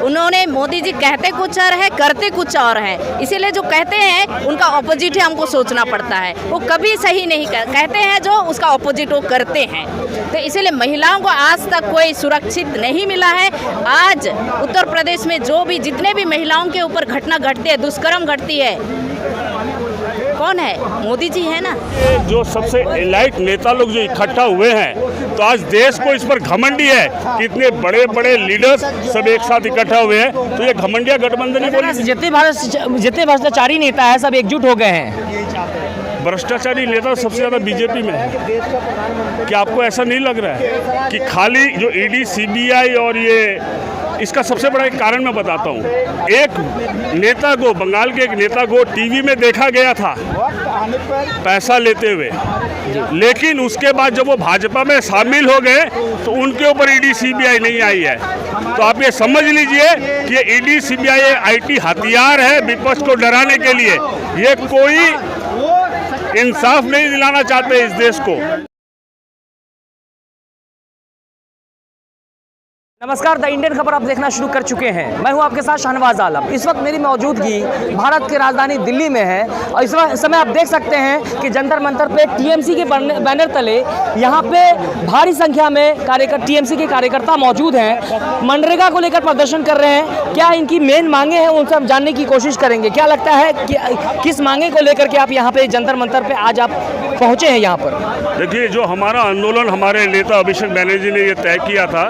उन्होंने मोदी जी कहते कुछ और है, करते कुछ और है। इसीलिए जो कहते हैं उनका ऑपोजिट ही हमको सोचना पड़ता है। वो कभी सही नहीं कहते हैं, जो उसका ऑपोजिट वो करते हैं। तो इसीलिए महिलाओं को आज तक कोई सुरक्षित नहीं मिला है। आज उत्तर प्रदेश में जो भी जितने भी महिलाओं के ऊपर घटना घटती है, दुष्कर्म घटती है, कौन है? मोदी जी है ना। जो सबसे एलाइट नेता लोग जो इकट्ठा हुए हैं, तो आज देश को इस पर घमंडी है कि इतने बड़े बड़े लीडर्स सब एक साथ इकट्ठा हुए हैं। तो ये घमंडिया गठबंधन ही बोली। जितने भ्रष्टाचारी नेता है सब एकजुट हो गए हैं। भ्रष्टाचारी नेता सबसे ज़्यादा बीजेपी में है। क्या आपको ऐसा नहीं लग रहा है कि खाली जो ईडी, सीबीआई और ये, इसका सबसे बड़ा एक कारण मैं बताता हूँ। एक नेता को, बंगाल के एक नेता को टीवी में देखा गया था पैसा लेते हुए, लेकिन उसके बाद जब वो भाजपा में शामिल हो गए तो उनके ऊपर ईडी, सीबीआई नहीं आई है। तो आप ये समझ लीजिए कि ये ईडी, सीबीआई आईटी हथियार है विपक्ष को डराने के लिए। ये कोई इंसाफ नहीं दिलाना चाहते इस देश को। नमस्कार, द इंडियन खबर आप देखना शुरू कर चुके हैं। मैं हूं आपके साथ शाहनवाज आलम। इस वक्त मेरी मौजूदगी भारत की राजधानी दिल्ली में है और इस समय आप देख सकते हैं कि जंतर मंतर पे टीएमसी के बैनर तले यहाँ पे भारी संख्या में टीएमसी के कार्यकर्ता मौजूद हैं। मनरेगा को लेकर प्रदर्शन कर रहे हैं। क्या इनकी मेन मांगे हैं, उनसे हम जानने की कोशिश करेंगे। क्या लगता है कि किस मांगे को लेकर के आप यहाँ पे जंतर मंतर पे आज आप पहुँचे हैं यहाँ पर? देखिए, जो हमारा आंदोलन, हमारे नेता अभिषेक बैनर्जी ने ये तय किया था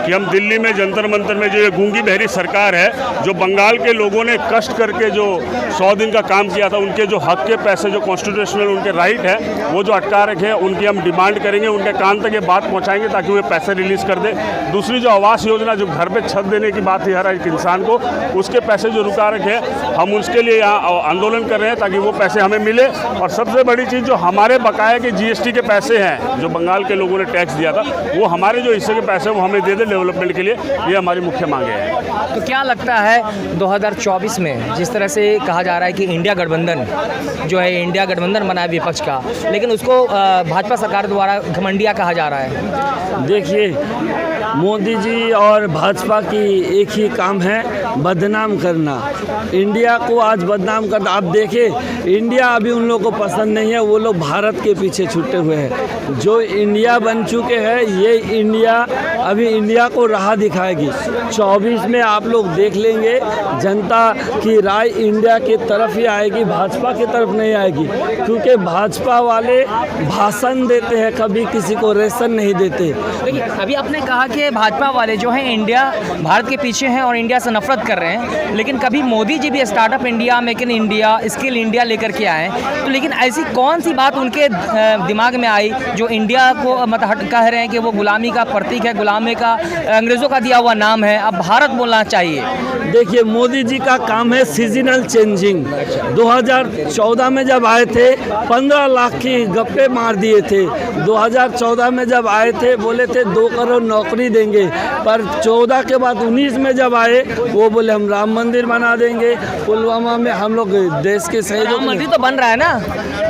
कि हम दिल्ली में जंतर मंतर में, जो ये गूंगी बहरी सरकार है, जो बंगाल के लोगों ने कष्ट करके जो 100 दिन का काम किया था, उनके जो हक के पैसे, जो कॉन्स्टिट्यूशनल उनके राइट है, वो जो अटका रखे हैं, उनकी हम डिमांड करेंगे, उनके कान तक ये बात पहुंचाएंगे ताकि वो पैसे रिलीज़ कर दे। दूसरी जो आवास योजना, जो घर पे छत देने की बात है हर एक इंसान को, उसके पैसे जो रुका रखे हैं, हम उसके लिए यहाँ आंदोलन कर रहे हैं ताकि वो पैसे हमें मिले। और सबसे बड़ी चीज़, जो हमारे बकाया के जीएसटी के पैसे हैं, जो बंगाल के लोगों ने टैक्स दिया था, वो हमारे जो हिस्से के पैसे वो हमें दे दे डेवलपमेंट के लिए। ये हमारी मुख्य मांगे हैं। तो क्या लगता है 2024 में जिस तरह से कहा जा रहा है कि इंडिया गठबंधन जो है, इंडिया गठबंधन बना है विपक्ष का, लेकिन उसको भाजपा सरकार द्वारा घमंडिया कहा जा रहा है? देखिए, मोदी जी और भाजपा की एक ही काम है, बदनाम करना। इंडिया को आज बदनाम करना। आप देखिए, इंडिया अभी उन लोगों को पसंद नहीं है, वो लोग भारत के पीछे छूटे हुए हैं। जो इंडिया बन चुके हैं, ये इंडिया अभी इंडिया को राह दिखाएगी। 24 में आप लोग देख लेंगे, जनता की राय इंडिया की तरफ ही आएगी, भाजपा की तरफ नहीं आएगी। क्योंकि भाजपा वाले भाषण देते हैं, कभी किसी को रेशन नहीं देते। देखिए, अभी आपने कहा कि भाजपा वाले जो हैं इंडिया, भारत के पीछे हैं और इंडिया से नफरत कर रहे हैं, लेकिन कभी मोदी जी भी startup India, make in India, skill India लेकर के आए। तो लेकिन ऐसी कौन सी बात उनके दिमाग में आई जो इंडिया को मतलब कह रहे हैं कि वो गुलामी का प्रतीक है, गुलामी का अंग्रेज़ों का दिया हुआ नाम है, अब भारत बोलना चाहिए? देखिए, मोदी जी का काम है सीजनल चेंजिंग। 2014 में जब आए थे 15 लाख की गप्पे मार दिए थे। 2014 में जब आए थे बोले थे 2 करोड़ नौकरी देंगे, पर 14 के बाद 19 में जब आए वो बोले हम राम मंदिर बना देंगे। पुलवामा में हम लोग देश के सहयोग, राम मंदिर तो बन रहा है ना,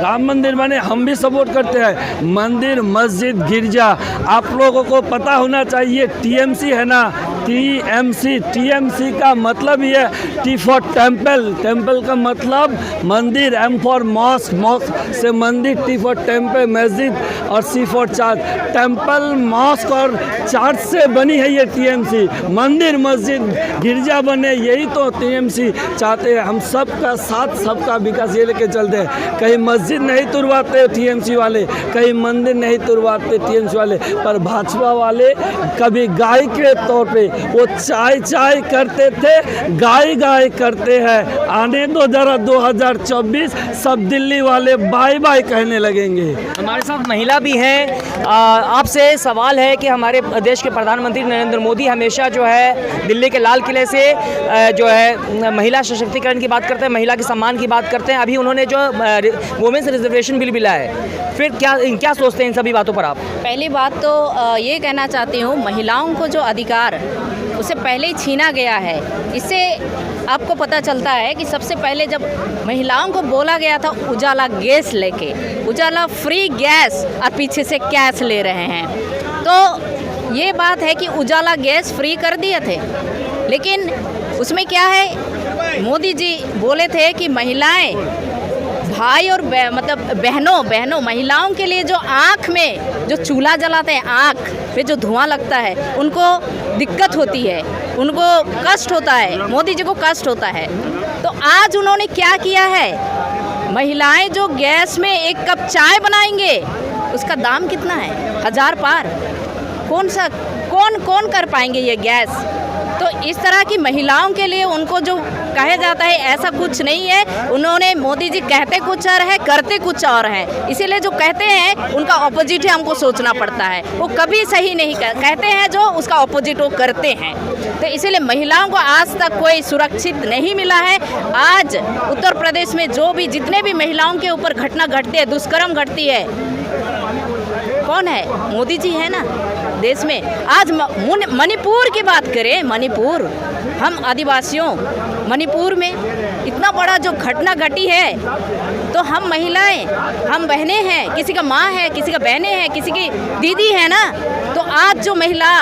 राम मंदिर बने, हम भी सपोर्ट करते हैं। मंदिर, मस्जिद, गिरजा, आप लोगों को पता होना चाहिए, टीएमसी है ना, टीएमसी का मतलब ये टी फॉर टेम्पल, टेम्पल का मतलब मंदिर, एम फॉर मॉस्क, मॉस्क से मंदिर, टी फॉर टेम्पल मस्जिद और सी फॉर चर्च। टेम्पल, मॉस्क और चर्च से बनी है ये टीएमसी। मंदिर, मस्जिद, गिरजा बने, यही तो टीएमसी चाहते हैं। हम सबका साथ, सबका विकास ये लेके चलते हैं। कहीं मस्जिद नहीं तुड़वाते टीएमसी वाले, कहीं मंदिर नहीं तुड़वाते टीएमसी वाले, पर भाजपा वाले कभी गाय के तौर पे वो चाय करते थे, गाय करते हैं। आने दो जरा 2024, सब दिल्ली वाले बाय बाय कहने लगेंगे। हमारे साथ महिला भी हैं। आपसे सवाल है कि हमारे देश के प्रधानमंत्री नरेंद्र मोदी हमेशा जो है दिल्ली के लाल किले से जो है महिला सशक्तिकरण की बात करते हैं, महिला के सम्मान की बात करते हैं। अभी उन्होंने जो वुमेन्स रिजर्वेशन बिल भी लाया है, फिर क्या सोचते हैं इन सभी बातों पर आप? पहली बात तो ये कहना चाहती हूँ, महिलाओं को जो अधिकार उसे पहले ही छीना गया है। इससे आपको पता चलता है कि सबसे पहले जब महिलाओं को बोला गया था उजाला गैस लेके, उजाला फ्री गैस, और पीछे से कैश ले रहे हैं, तो ये बात है कि उजाला गैस फ्री कर दिए थे, लेकिन उसमें क्या है, मोदी जी बोले थे कि महिलाएं, भाई और मतलब बहनों महिलाओं के लिए जो आँख में जो चूल्हा जलाते हैं, आँख पे जो धुआं लगता है, उनको दिक्कत होती है, उनको कष्ट होता है, मोदी जी को कष्ट होता है। तो आज उन्होंने क्या किया है, महिलाएं जो गैस में एक कप चाय बनाएंगे उसका दाम कितना है, 1000 पार। कौन कर पाएंगे ये गैस। तो इस तरह की महिलाओं के लिए उनको जो कहा जाता है ऐसा कुछ नहीं है। उन्होंने, मोदी जी कहते कुछ और है, करते कुछ और है। इसीलिए जो कहते हैं उनका ऑपोजिट ही हमको सोचना पड़ता है। वो कभी सही नहीं कहते हैं जो उसका ऑपोजिट वो करते हैं। तो इसीलिए महिलाओं को आज तक कोई सुरक्षित नहीं मिला है। आज उत्तर प्रदेश में जो भी जितने भी महिलाओं के ऊपर घटना घटती है, दुष्कर्म घटती है, कौन है, मोदी जी है ना देश में। आज मणिपुर की बात करें, मणिपुर, हम आदिवासियों, मणिपुर में इतना बड़ा जो घटना घटी है, तो हम महिलाएं, हम बहनें हैं, किसी का माँ है, किसी का बहनें हैं, किसी की दीदी है ना। तो आज जो महिला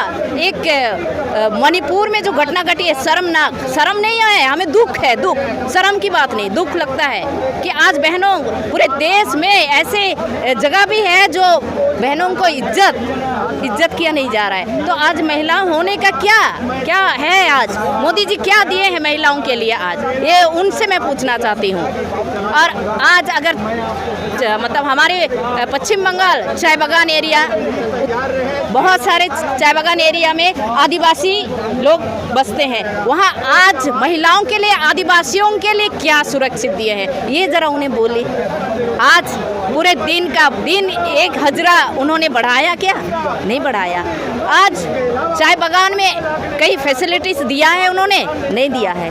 एक मणिपुर में जो घटना घटी है, शर्मनाक, शर्म नहीं है, हमें दुख है, दुख, शर्म की बात नहीं, दुख लगता है कि आज बहनों, पूरे देश में ऐसे जगह भी है जो बहनों को इज्जत किया नहीं जा रहा है। तो आज महिला होने का क्या है, आज मोदी जी क्या दिए हैं महिलाओं के लिए, आज ये उनसे मैं पूछना चाहती हूँ। और आज अगर मतलब हमारे पश्चिम बंगाल चाय बागान एरिया, बहुत सारे चाय बागान एरिया में आदिवासी लोग बसते हैं, वहाँ आज महिलाओं के लिए, आदिवासियों के लिए क्या सुरक्षित दिए हैं, ये ज़रा उन्हें बोले। आज पूरे दिन एक हजरा उन्होंने बढ़ाया क्या, नहीं बढ़ाया। आज चाय बागान में कई फैसिलिटीज दिया है उन्होंने, नहीं दिया है,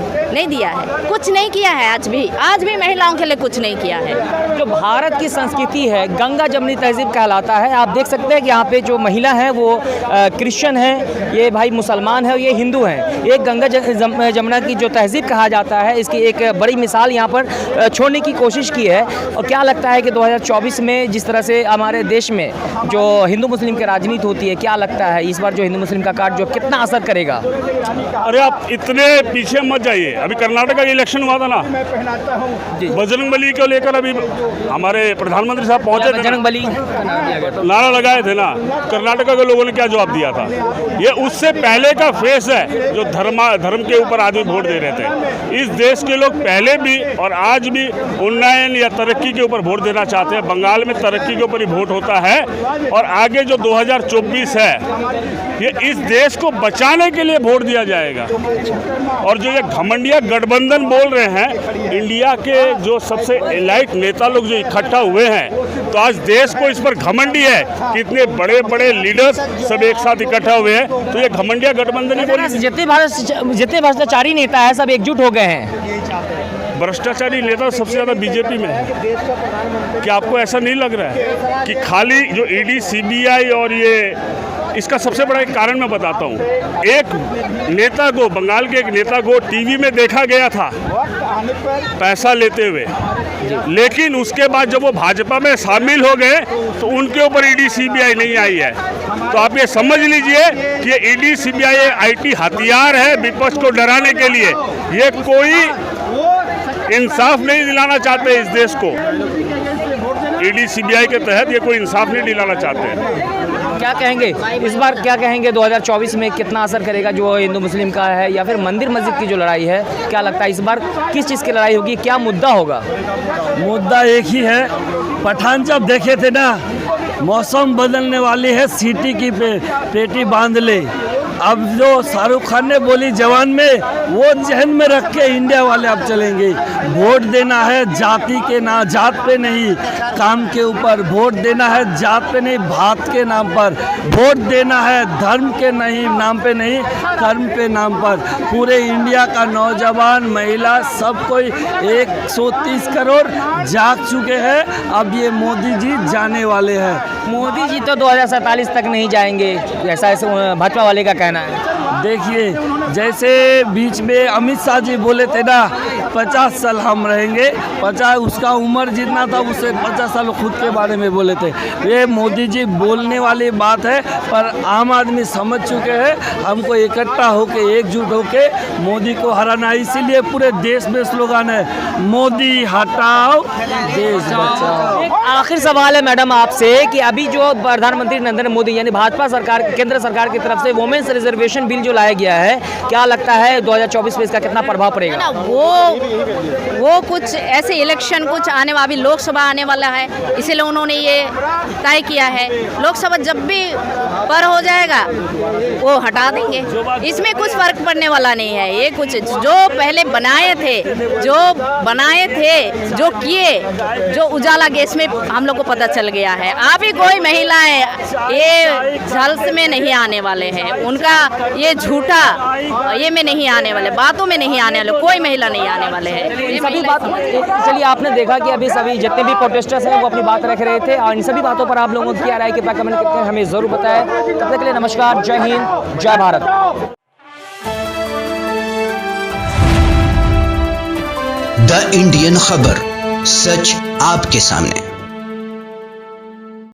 कुछ नहीं किया है। आज भी महिलाओं के लिए कुछ नहीं किया है। जो भारत की संस्कृति है, गंगा जमनी तहजीब कहलाता है। आप देख सकते हैं कि यहाँ पे जो महिला है वो क्रिश्चियन है, ये भाई मुसलमान है और ये हिंदू हैं। एक गंगा जमुना की जो तहजीब कहा जाता है, इसकी एक बड़ी मिसाल यहाँ पर छोड़ने की कोशिश की है। और क्या लगता है कि 2024 में जिस तरह से हमारे देश में जो हिंदू मुस्लिम की राजनीति होती है, क्या लगता है इस बार जो हिंदू मुस्लिम का काट जो कितना असर करेगा? अरे आप इतने पीछे मत जाइए। अभी कर्नाटक का इलेक्शन हुआ था ना, बजरंगबली को लेकर अभी हमारे प्रधानमंत्री साहब पहुंचे थे, बजरंगबली नारा लगाए थे ना, कर्नाटक के लोगों ने क्या जवाब दिया था। ये उससे पहले का फेस है जो धर्म के ऊपर आदमी वोट दे रहे थे। इस देश के लोग पहले भी और आज भी उन्नयन या तरक्की के ऊपर वोट देना चाहते हैं। बंगाल में तरक्की के ऊपर ही वोट होता है। और आगे जो 2024 है, ये इस देश को बचाने के लिए वोट दिया जाएगा। और जो ये घमंडिया गठबंधन बोल रहे हैं, इंडिया के जो सबसे एलाइट नेता लोग जो इकट्ठा हुए हैं, तो आज देश को इस पर घमंडी है कि इतने बड़े बड़े लीडर्स सब एक साथ इकट्ठा हुए हैं। तो ये घमंडिया गठबंधन ही बोली, जितने भ्रष्टाचारी नेता है सब एकजुट हो गए हैं। भ्रष्टाचारी नेता सबसे ज़्यादा बीजेपी में है। क्या आपको ऐसा नहीं लग रहा है कि खाली जो ईडी, सीबीआई और ये, इसका सबसे बड़ा एक कारण मैं बताता हूँ। एक नेता को, बंगाल के एक नेता को टीवी में देखा गया था पैसा लेते हुए, लेकिन उसके बाद जब वो भाजपा में शामिल हो गए तो उनके ऊपर ईडी, सीबीआई नहीं आई है। तो आप ये समझ लीजिए कि ये ईडी, सीबीआई आईटी हथियार है विपक्ष को डराने के लिए। ये कोई इंसाफ नहीं दिलाना चाहते इस देश को। ईडी, सीबीआई के तहत ये कोई इंसाफ नहीं दिलाना चाहते हैं। क्या कहेंगे इस बार, क्या कहेंगे 2024 में कितना असर करेगा जो हिंदू मुस्लिम का है, या फिर मंदिर मस्जिद की जो लड़ाई है, क्या लगता है इस बार किस चीज़ की लड़ाई होगी, क्या मुद्दा होगा? मुद्दा एक ही है। पठान जब देखे थे ना, मौसम बदलने वाली है, सीटी की पेटी बांध ले। अब जो शाहरुख खान ने बोली जवान में, वो जहन में रख के इंडिया वाले अब चलेंगे। वोट देना है जाति के ना, जात पे नहीं, काम के ऊपर वोट देना है, जात पे नहीं, भात के नाम पर वोट देना है, धर्म के नहीं नाम पे नहीं, कर्म पे नाम पर। पूरे इंडिया का नौजवान, महिला, सब कोई 130 करोड़ जाग चुके हैं। अब ये मोदी जी जाने वाले हैं। मोदी जी तो 2047 तक नहीं जाएंगे, ऐसा भाजपा वाले का कहना है। देखिए जैसे बीच में अमित शाह जी बोले थे ना 50 साल हम रहेंगे, 50 उसका उम्र जितना था उससे 50 साल खुद के बारे में बोले थे। ये मोदी जी बोलने वाली बात है, पर आम आदमी समझ चुके हैं हमको इकट्ठा होके एकजुट होके मोदी को हराना। इसीलिए पूरे देश में स्लोगन है मोदी हटाओ देश बचाओ। एक आखिर सवाल है मैडम आपसे कि अभी जो प्रधानमंत्री नरेंद्र मोदी यानी भाजपा सरकार, केंद्र सरकार की तरफ से वुमेन्स रिजर्वेशन बिल जो लाया गया है, क्या लगता है 2024 में इसका कितना प्रभाव पड़ेगा? ना वो कुछ ऐसे इलेक्शन कुछ आने वाला, अभी लोकसभा आने वाला है, इसीलिए उन्होंने ये तय किया है। लोकसभा जब भी पर हो जाएगा वो हटा देंगे, इसमें कुछ फर्क पड़ने वाला नहीं है। ये कुछ जो पहले बनाए थे जो किए, जो उजाला गैस में हम लोग को पता चल गया है। आप ही कोई महिलाएं ये झल्स में नहीं आने वाले हैं, उनका ये झूठा ये में नहीं आने वाले, बातों में नहीं आने वाले, कोई महिला नहीं आने वाले हैं। सभी बात, चलिए आपने देखा कि अभी सभी जितने भी प्रोटेस्टर्स हैं वो अपनी बात रख रहे थे, और इन सभी बातों पर आप लोगों की क्या राय, कृपया कमेंट करके हमें जरूर बताएं। तब तक के लिए नमस्कार, जय हिंद, जय भारत। द इंडियन खबर, सच आपके सामने।